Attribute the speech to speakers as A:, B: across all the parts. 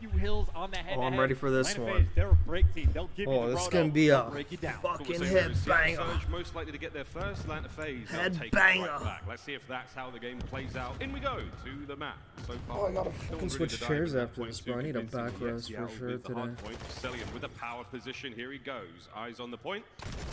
A: few hills on the head.
B: Oh, I'm ready for this one.
A: They're a break team. They'll give you the
B: this is gonna be a fucking head banger.
C: Most likely to get there first. Atlanta FaZe.
B: Head banger.
C: Right, let's see if that's how the game plays out. In we go to the map. So far,
B: oh, I gotta fucking switch chairs after this, bro. I need a back rest for sure today.
C: Sellian with a power position. Here he goes. Eyes on the point.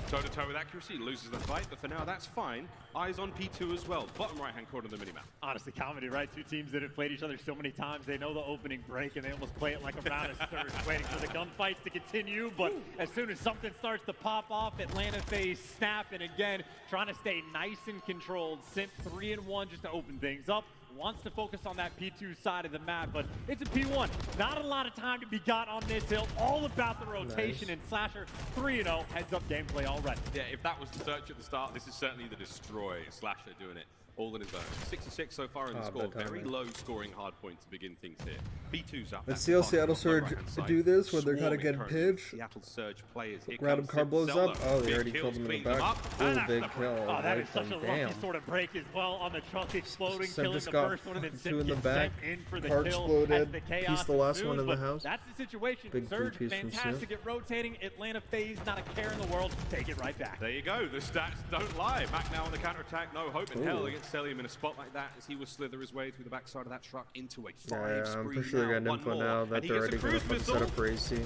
C: Toe to toe with accuracy. Loses the fight, but for now that's fine. Eyes on P2 as well. Bottom right hand corner of the minimap.
A: Honestly, comedy, right? Two teams that have played each other so many times, they know the opening break and they almost play it like a round of surge, waiting for the gunfights to continue. But as soon as something starts to pop off, Atlanta FaZe snap, and again, trying to stay nice and controlled. Simp 3-1 just to open things up. Wants to focus on that P2 side of the map, but it's a P1. Not a lot of time to be got on this hill. All about the rotation, and Slasher 3-0 heads up gameplay already.
C: Yeah, if that was the search at the start, this is certainly the destroy. Slasher doing it all in his own. 6-6 so far in the score. Very low scoring hard point to begin things here. B2's up.
B: Let's see how Seattle Surge do this when they're kind of getting pitched.
C: Seattle Surge players.
B: Random car blows up. Oh, they already killed him in the back. Oh, big kill.
A: Oh, that is such a lucky sort of break as well on the truck exploding, killing the first one, and then Sim gets sent in for the
B: car
A: kill.
B: Exploded. He's the last one in the house.
A: That's the situation.
B: Big
A: Surge,
B: piece from
A: fantastic at rotating. Atlanta FaZe, not a care in the world. Take it right back.
C: There you go. The stats don't lie. Back now on the counterattack. No hope in hell against Sellium in a spot like that as he will slither his way through the backside of that truck into a 5 spree.
B: I'm pretty sure they're getting info now that they're already going to set up for AC.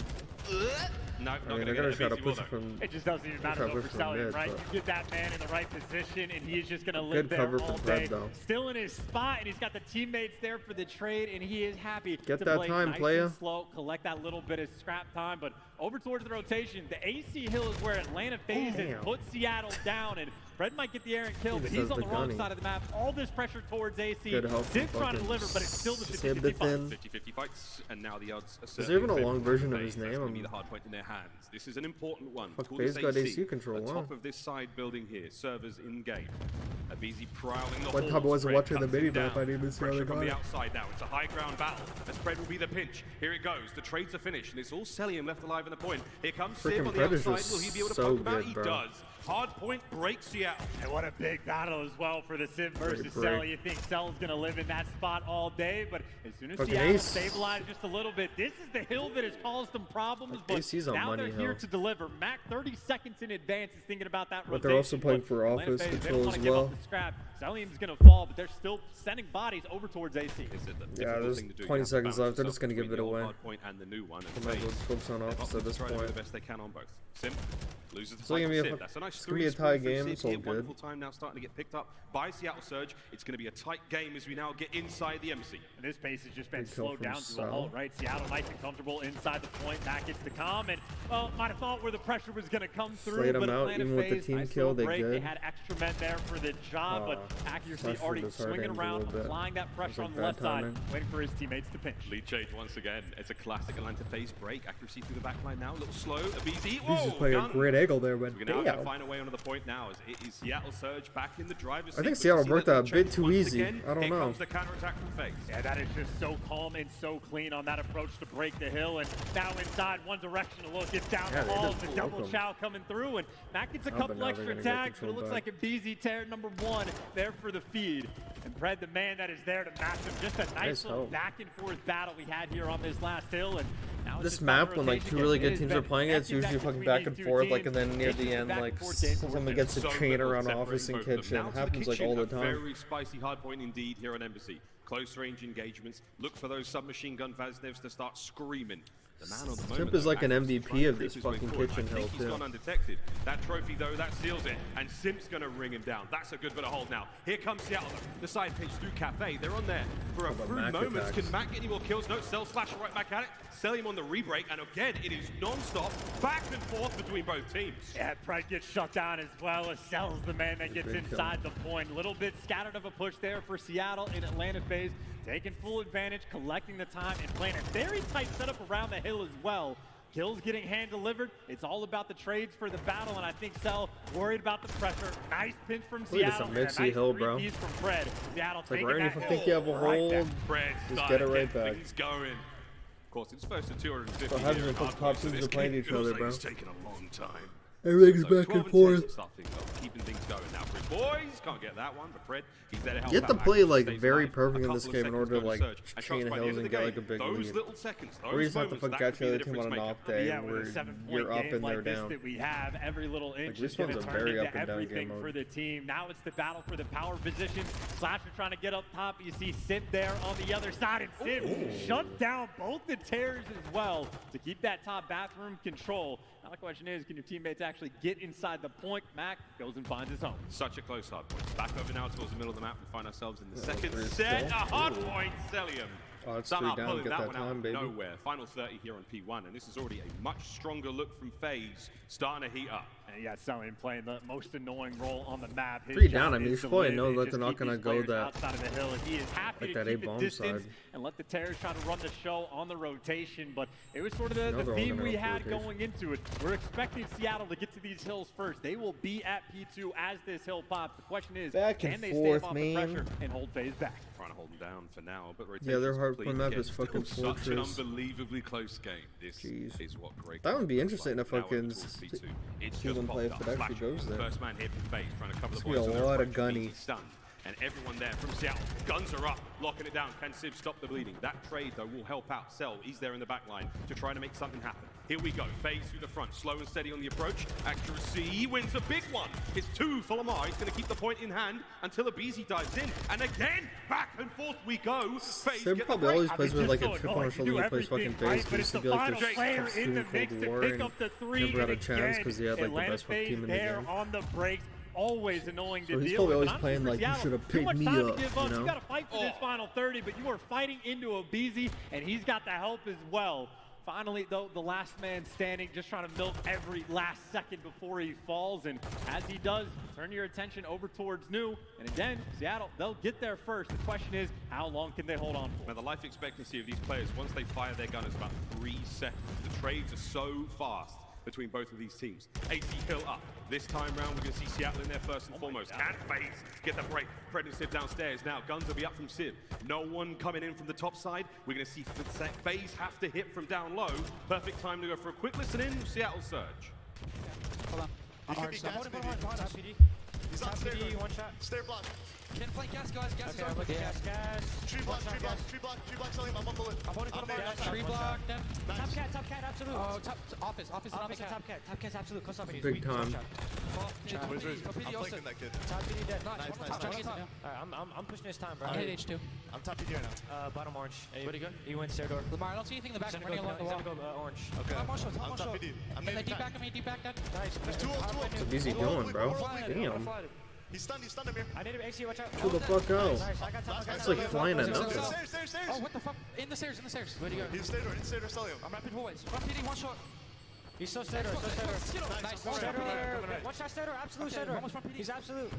C: No,
B: I mean, they're going to try to push it from...
A: It just doesn't even matter though for Sellium, right? You get that man in the right position, and he is just going to live there all day. Still in his spot, and he's got the teammates there for the trade, and he is happy to play nice and slow, collect that little bit of scrap time. But over towards the rotation, the AC hill is where Atlanta FaZe has put Seattle down, and Fred might get the errant kill, but he's on the wrong side of the map. All this pressure towards AC. Sim's trying to deliver, but it's still the 50-50 fight.
C: 50-50 fights, and now the odds are
B: is there even a long version of his name?
C: That's the hard point in their hands. This is an important one.
B: FaZe got AC control.
C: The top of this side building here, servers in game. Abizi prowling the
B: halls. What wasn't watching the mini map? I didn't even see how they
C: from the outside now. It's a high ground battle. The spread will be the pinch. Here it goes. The trades are finished, and it's all Sellium left alive in the point. Here comes Sim on the outside. Will he be able to poke him out? He does. Hard point breaks Seattle.
A: And what a big battle as well for the Sim versus Cell. You think Cell's going to live in that spot all day, but as soon as Seattle stabilizes just a little bit, this is the hill that has caused them problems, but now they're here to deliver. Mac 30 seconds in advance is thinking about that rotation.
B: But they're also playing for offense control as well.
A: Sellium's going to fall, but they're still sending bodies over towards AC.
B: Yeah, there's 20 seconds left. They're just going to give it away.
C: And the new one.
B: Let's focus on offense at this point.
C: The best they can on both. Sim loses the
B: fight. It's going to be a tie game. It's all good.
C: Wonderful time now starting to get picked up by Seattle Surge. It's going to be a tight game as we now get inside the embassy.
A: And this pace has just been slowed down to a halt, right? Seattle nice and comfortable inside the point. Back gets the calm, and well, might have thought where the pressure was going to come through, but Atlanta FaZe, nice little break. They had extra men there for the job, but accuracy already swinging around, applying that pressure on the left side, waiting for his teammates to pinch.
C: Lead change once again. It's a classic Atlanta FaZe break. Accuracy through the back line now, a little slow. Abizi,
B: he's just playing a great angle there, but
C: we're going to find a way onto the point now as it is Seattle Surge back in the driver's seat.
B: I think Seattle broke that a bit too easy. I don't know.
C: Comes the counterattack from FaZe.
A: Yeah, that is just so calm and so clean on that approach to break the hill, and now inside one direction to look. It's down the halls, the double chow coming through, and Mac gets a couple extra tags, but it looks like a BZ tear #1 there for the feed. And Fred, the man that is there to match him. Just a nice little back and forth battle we had here on this last hill, and now
B: this map, when like two really good teams are playing it, it's usually fucking back and forth, like, and then near the end, like someone gets a chain around office and kitchen. It happens like all the time.
C: Very spicy hard point indeed here on Embassy. Close range engagements. Look for those submachine gun Vaznevs to start screaming. The man on the moment,
B: Simp is like an MVP of this fucking kitchen hill
C: too. He's gone undetected. That trophy though, that seals it, and Simp's gonna ring him down. That's a good bit of hold now. Here comes Seattle, the side pitch through Cafe. They're on there for a few moments. Can Mac get any more kills? No, Cell slasher right back at it. Sellium on the re-break, and again, it is non-stop, back and forth between both teams.
A: Yeah, Pride gets shut down as well as Cell's the man that gets inside the point. A little bit scattered of a push there for Seattle in Atlanta FaZe, taking full advantage, collecting the time, and playing a very tight setup around the hill as well. Kills getting hand-delivered. It's all about the trades for the battle, and I think Cell worried about the pressure. Nice pinch from Seattle.
B: It's a mixy hill, bro.
A: From Fred. Seattle
B: taking that hill. Think you have a hold, just get it right back.
C: He's going. Of course, it's first to 250.
B: So how does it pop teams are playing each other, bro?
C: It's taking a long time.
B: Everything's
C: So
B: back
C: 12
B: and forth.
C: 10 starting, keeping things going now. Fred boys can't get that one, but Fred, he's there to help.
B: You have to
C: out.
B: play
C: Actually
B: like
C: stays
B: very
C: alive.
B: perfect
C: A
B: in this
C: couple of
B: game in
C: seconds
B: order to
C: go
B: like
C: Surge. And
B: chain
C: trust by the
B: hills
C: end of
B: and
C: the
B: get
C: game,
B: like a big
C: those
B: lead.
C: little seconds,
B: Or you just have to
C: moments,
B: fuck
C: that
B: catch
C: could
B: the
C: be
B: other
C: the
B: team on an
C: difference
B: off day
A: Yeah, with a
B: where
A: 7-point
B: you're up
A: game
B: and they're
A: like this
B: down.
A: that we have, every little inch
B: this
A: is going to
B: one's a
A: turn
B: very
A: into
B: up and down
A: everything
B: game
A: for
B: mode.
A: the team. Now it's the battle for the power position. Slasher trying to get up top. You see Sim there on the other side, and Sim shuts down both the tears as well to keep that top bathroom control. Now the question is, can your teammates actually get inside the point? Mac goes and finds his home.
C: Such a close hard point. Back over now towards the middle of the map. We find ourselves in the
B: Yeah,
C: second
B: first
C: set. A
B: kill.
C: hard point, Celium.
B: Oh, it's
C: Somehow
B: 3 down,
C: pulling
B: get
C: that
B: that
C: one
B: time,
C: out of
B: baby.
C: nowhere. Final 30 here on P1, and this is already a much stronger look from FaZe, starting to heat up.
A: And yeah, Celium playing the most annoying role on the map. His
B: 3 down,
A: job
B: I mean, you
A: is
B: should
A: to
B: probably
A: live
B: know
A: and
B: that
A: just
B: they're not
A: keep
B: gonna
A: these
B: go
A: players
B: that-
A: outside of the hill. And he is happy
B: like
A: to
B: that
A: keep
B: A-bomb
A: it distance
B: side.
A: and let the Terrors try to run the show on the rotation. But it was sort of the
B: they're all
A: theme
B: gonna
A: we
B: go for
A: had
B: rotation.
A: going into it. We're expecting Seattle to get to these hills first. They will be at P2 as this hill pops. The question is,
B: Back
A: can
B: and
A: they
B: forth,
A: stave off
B: man.
A: the pressure and hold FaZe back?
C: Trying to hold them down for now, but
B: Yeah, their
C: rotation's
B: hard
C: complete
B: point map
C: again.
B: is fucking
C: Still such an
B: Fortress.
C: unbelievably close game. This
B: Jeez.
C: is what great.
B: That would be
C: games
B: interesting
C: look
B: if
C: like. Now
B: fucking
C: over towards P2. It's
B: see
C: just
B: them play if
C: popped
B: it
C: up.
B: actually
C: Flash,
B: goes there.
C: First man hit from FaZe, trying to cover the
B: It's gonna
C: boys
B: be a
C: on their
B: lot of
C: approach.
B: gunny.
C: Easy stun. And everyone there from Seattle. Guns are up, locking it down. Can Civ stop the bleeding? That trade, though, will help out Cell. He's there in the back line to try to make something happen. Here we go. FaZe through the front. Slow and steady on the approach. Accuracy. He wins a big one. It's 2 for Lamar. He's going to keep the point in hand until Abizi dives in. And again, back and forth we go. FaZe
B: Sim
C: get the
B: probably
C: break.
B: always
A: I
B: plays
A: mean,
B: with like
A: just
B: a
A: so
B: chip on
A: annoying.
B: his shoulder
A: You
B: when
A: do
B: he plays fucking
A: everything
B: FaZe.
A: right,
B: He
A: but
B: used
A: it's
B: to
A: the
B: be like
A: final
B: this
A: player in the
B: Cold
A: mix to
B: War
A: pick
B: and
A: up the 3.
B: never got a
A: and
B: chance
A: again,
B: 'cause he had, like, the
A: Atlanta
B: best fuck
A: FaZe
B: team in the
A: there
B: game.
A: on the breaks. Always annoying to
B: So he's
A: deal
B: probably
A: with.
B: always
A: And
B: playing
A: honestly,
B: like, you
A: Seattle,
B: should have
A: too
B: picked
A: much
B: me
A: time
B: up,
A: to give
B: you
A: up.
B: know?
A: You got to fight for this final 30, but you are fighting into Abizi, and he's got the help as well. Finally, though, the last man standing, just trying to milk every last second before he falls. And as he does, turn your attention over towards New. And again, Seattle, they'll get there first. The question is, how long can they hold on for?
C: Now, the life expectancy of these players, once they fire their gun, is about 3 seconds. The trades are so fast between both of these teams. AC Hill up. This time round, we're going to see Seattle in there first and foremost. Can FaZe get the break? Fred and Civ downstairs. Now, guns will be up from Civ. No one coming in from the top side. We're going to see FaZe have to hit from down low. Perfect time to go for a quick listen in. Seattle Surge.
D: Hold on.
E: He could be gas,
D: Hold
E: maybe.
D: on.
E: He's on stair.
D: One shot.
E: Stair block.
D: Can't flank gas, guys. Gas
E: Okay,
D: is on. Gas.
E: Tree block, tree block, tree block, tree block, telling him I'm one bullet.
D: I'm holding
E: I'm
D: for
E: there,
D: the tree block. Then.
E: Nice.
D: Top cat, absolute. Oh, office and
F: Office
D: office
F: and
D: top cat. Top cat's absolute. Close up.
B: Big time.
E: Where's Riz? I'm flanking that kid.
F: Top PD dead.
E: Nice, nice, nice.
F: Alright, I'm pushing this time, bro.
D: I hit H2.
E: I'm top PD right now.
F: Bottom orange.
D: Where'd he go?
F: He went stair door.
D: Lamar, I don't see anything in the back.
F: He's
D: I'm
F: gonna
D: running
F: go,
D: along the
F: he's
D: wall.
F: gonna go orange.
E: Okay.
D: Top one shot,
E: I'm top PD. I'm
D: And then
E: needing
D: deep back
E: time.
D: on me, deep back that.
F: Nice.
E: There's two ult, two ult.
B: What's Abizi doing, bro? Damn.
E: He's stunned him here.
F: I need an AC, watch out.
B: Chill the fuck out.
F: Nice, I got time.
B: It's like flying at nothing.
E: Stairs.
D: Oh, what the fuck? In the stairs.
F: Where'd he go?
E: He's stairs, in stairs, Celium.
D: I'm rapid forwards. Front PD, one shot.
F: He's still stair door,
D: Nice.
E: Nice.
F: Stair door.
D: Front
F: Watch that stair door, absolute
D: Okay,
F: stair door.
D: almost front PD.
F: He's absolute.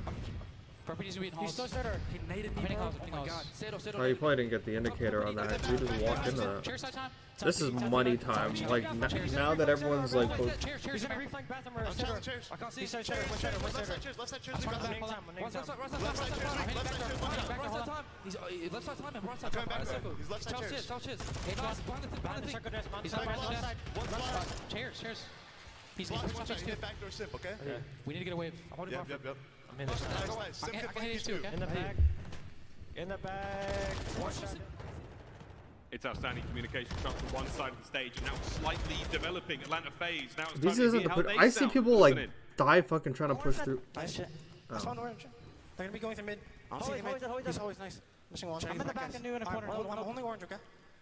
D: PD's gonna be in
F: He's
D: halls.
F: still stair door.
D: He naded me, bro. Oh my god. Settle.
B: Oh, you probably didn't get the indicator on that. We just walked into that.
D: Chair side time.
B: This is money time. Like, now that everyone's like,
D: Chairs.
F: He's in a reflank bathroom or
E: I'm
F: stair door.
E: challenging chairs.
D: I can't see.
F: He's stair door, one stair door, one stair door.
E: Left side chairs,
D: One
E: leave
D: back,
E: us.
D: hold on.
F: One
D: Left side,
E: Left side chairs,
D: right time. He's left side time and right side
E: I'm coming
D: top.
E: back
D: Circle.
E: there. He's left side chairs.
D: Tell shiz. Hey, guys, behind the
F: circle
D: thing.
F: desk, behind
D: He's
F: the
D: on
F: circle
D: right
F: desk.
D: side.
E: One block.
D: Chairs. He's
E: Watch
D: watch
E: out,
D: H2.
E: hit backdoor simp, okay?
D: We need to get a wave. I'm holding
E: Yep.
F: I'm in this.
E: Nice. Simp
D: I
E: can
D: can
E: flank you
D: hit
E: too.
D: H2, okay?
F: In the back. In the back. One shot.
C: It's outstanding communication from one side of the stage, and now slightly developing Atlanta FaZe. Now it's
B: this
C: time to
B: isn't
C: see
B: the
C: how
B: put.
C: they
B: I see
C: sound.
B: people
C: Listen
B: like
C: in.
B: die fucking trying to push through.
F: Nice shit. I spawned orange. They're gonna be going through mid. I'm
G: Always,
F: seeing mid.
G: always,
F: He's
G: always.
F: always nice. Missing one.
G: I'm in the back and new in a corner.
F: I'm holding orange, okay?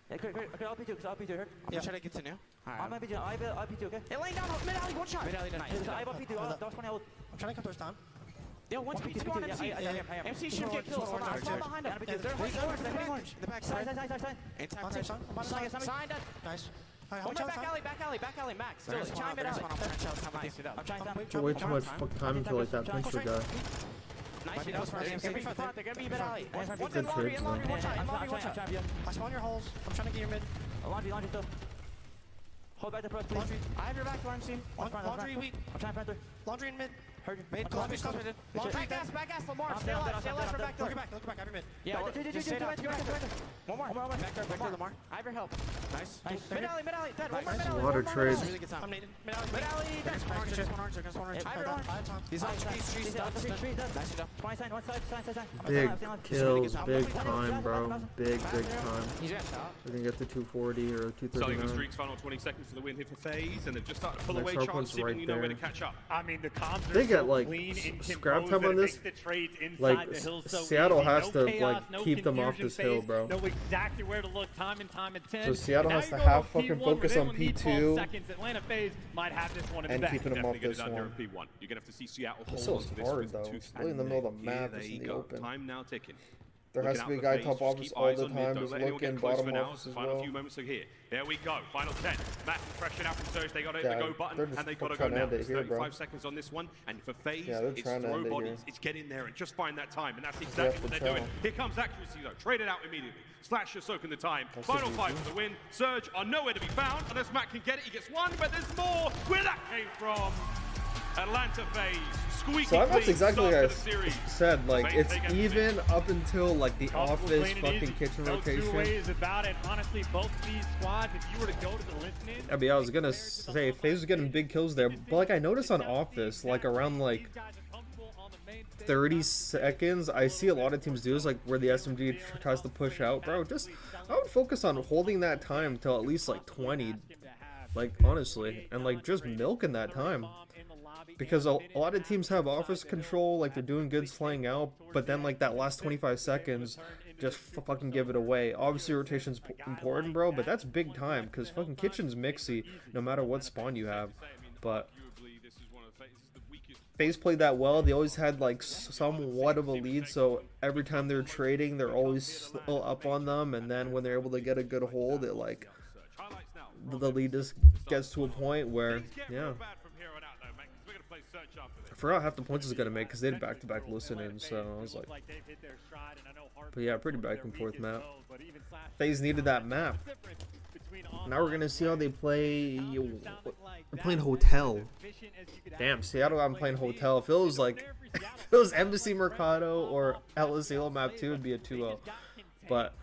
G: Yeah, great. Okay, I'll be two, I'll be two, heard?
F: I'm gonna try to get to new.
G: I'll be two, I'll be two, okay? Hey, laying down, mid alley, one shot!
F: Mid alley, nice.
G: I'll be two, that was funny,
F: I'm trying to come towards time.
G: Yeah, one speed, two on MC.
F: I am.
G: MC should get kills, hold on, I'm behind him.
F: Yeah,
G: They're orange,
F: The back
G: Side,
F: side.
G: side.
F: In time,
G: On
F: son.
G: Sign that.
F: Nice. Alright,
G: Oh,
F: how
G: my
F: much
G: back alley, Max. Still,
F: There's
G: chime it out.
F: I'm trying to challenge time.
G: Nice. I'm trying to
B: It's way too much fuck time until like that pincer guy.
G: Nice,
F: Might be
G: that was
F: close
G: first.
F: for
G: They're
F: us.
G: gonna be gonna be mid alley. One's
B: Good
G: in laundry,
B: trades,
G: one shot,
F: I'm
G: one shot.
F: I spawn your holes. I'm trying to get your mid.
G: Laundry still. Hold back the press, please.
F: Laundry.
G: I have your back, I'm seeing.
F: Laundry weak.
G: I'm trying to panther.
F: Laundry in mid.
G: Heard you.
D: Mid, close mid.
G: Back gas, Lamar. Stay alive from back door.
D: Look back, every mid.
G: Yeah, just stay down. One more.
D: Back there, Lamar.
G: Ivor help.
D: Nice.
G: Mid alley, dead. One more
D: Nice.
G: mid
B: A
G: alley.
B: lot of trades.
D: Really good time. I'm naded.
G: Mid alley, dead.
D: Against one orange.
G: Ivor orange.
D: He's on trees, done.
G: Nice, done. 20 side, one side.
B: Big kills, big time, bro. Big time.
D: He's got shot.
B: We're gonna get to 240 or
C: Starting the
B: 239.
C: streaks, final 20 seconds for the win here for FaZe, and they've just started to pull
B: Next
C: away
B: hard
C: chance,
B: one's
C: seemingly
B: right
C: nowhere to
B: there.
C: catch up.
A: I mean, the comms are
B: They get,
A: so
B: like,
A: clean and
B: scrap
A: composed
B: time
A: that
B: on
A: it
B: this.
A: makes the trades inside
B: Like,
A: the hill so
B: Seattle
A: easy.
B: has
A: No
B: to,
A: chaos,
B: like,
A: no
B: keep them off
A: confusion
B: this hill,
A: phase,
B: bro.
A: Know exactly where to look time and time again.
B: So Seattle
A: Now
B: has
A: you
B: to
A: go
B: half
A: P1
B: fucking
A: where
B: focus
A: they
B: on
A: will need 12
B: P2
A: seconds. Atlanta FaZe might have this one in
B: and
A: the bag.
B: keeping them off
C: Definitely get
B: this
C: it under
B: one.
C: in P1. You're gonna have to see Seattle
B: This
C: hold
B: is
C: on to this
B: hard,
C: with
B: though.
C: two
B: It's really in the middle of the
C: here
B: map,
C: they
B: it's in the
C: go.
B: open.
C: Time now ticking.
B: There has to be a guy top office all the time, just
C: looking,
B: looking, bottom office as
C: Final
B: well.
C: few moments, so here we go. Final 10. Massive pressure now from Surge. They got
B: Yeah,
C: the go button,
B: they're just
C: and they got to go
B: trying to
C: now.
B: end it
C: There's
B: here,
C: 35
B: bro.
C: seconds on this one, and for FaZe,
B: Yeah, they're
C: it's
B: trying to
C: throw
B: end it
C: bodies.
B: here.
C: It's get in there and just find that time, and that's
B: have
C: exactly
B: to
C: what they're
B: tell
C: doing.
B: them.
C: Here comes accuracy though. Trade it out immediately. Slash is soaking the time.
B: That's
C: Final
B: a
C: 5
B: GG.
C: for the win. Surge are nowhere to be found unless Matt can get it. He gets one, but there's more. Where that came from? Atlanta FaZe. Squeaky
B: So that's
C: clean
B: exactly
C: start
B: what
C: to
B: I
C: the series.
B: said. Like,
C: FaZe
B: it's
C: take it.
B: even up until like the
A: Comfortable,
B: office
A: clean and
B: fucking
A: easy.
B: kitchen
A: No two
B: rotation.
A: ways about it. Honestly, both these squads, if you were to go to the listening,
B: I mean, I was gonna say FaZe was getting big kills there, but like I noticed on office, like around like 30 seconds, I see a lot of teams do this, like where the SMG tries to push out, bro. Just I would focus on holding that time till at least like 20, like honestly, and like just milking that time. Because a lot of teams have office control, like they're doing good slaying out, but then like that last 25 seconds, just fucking give it away. Obviously rotation's important, bro, but that's big time, because fucking kitchen's mixy, no matter what spawn you have. But FaZe played that well. They always had like somewhat of a lead, so every time they're trading, they're always still up on them, and then when they're able to get a good hold, it like the lead just gets to a point where, yeah. I forgot half the points was gonna make because they had back-to-back listening, so I was like, but yeah, pretty back and forth map. FaZe needed that map. Now we're gonna see how they play. They're playing Hotel. Damn, Seattle, I'm playing Hotel. If it was like, if it was Embassy Mercado or LSL map 2, it'd be a 2-0. But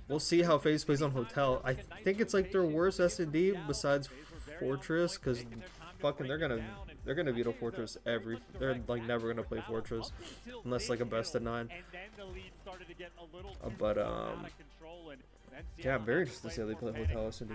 B: we'll see how FaZe plays on Hotel. I think it's like their worst S&D besides Fortress, because fucking they're gonna veto Fortress they're like never gonna play Fortress unless like a best of 9. But yeah, I'm very interested to see how they play Hotel S&D.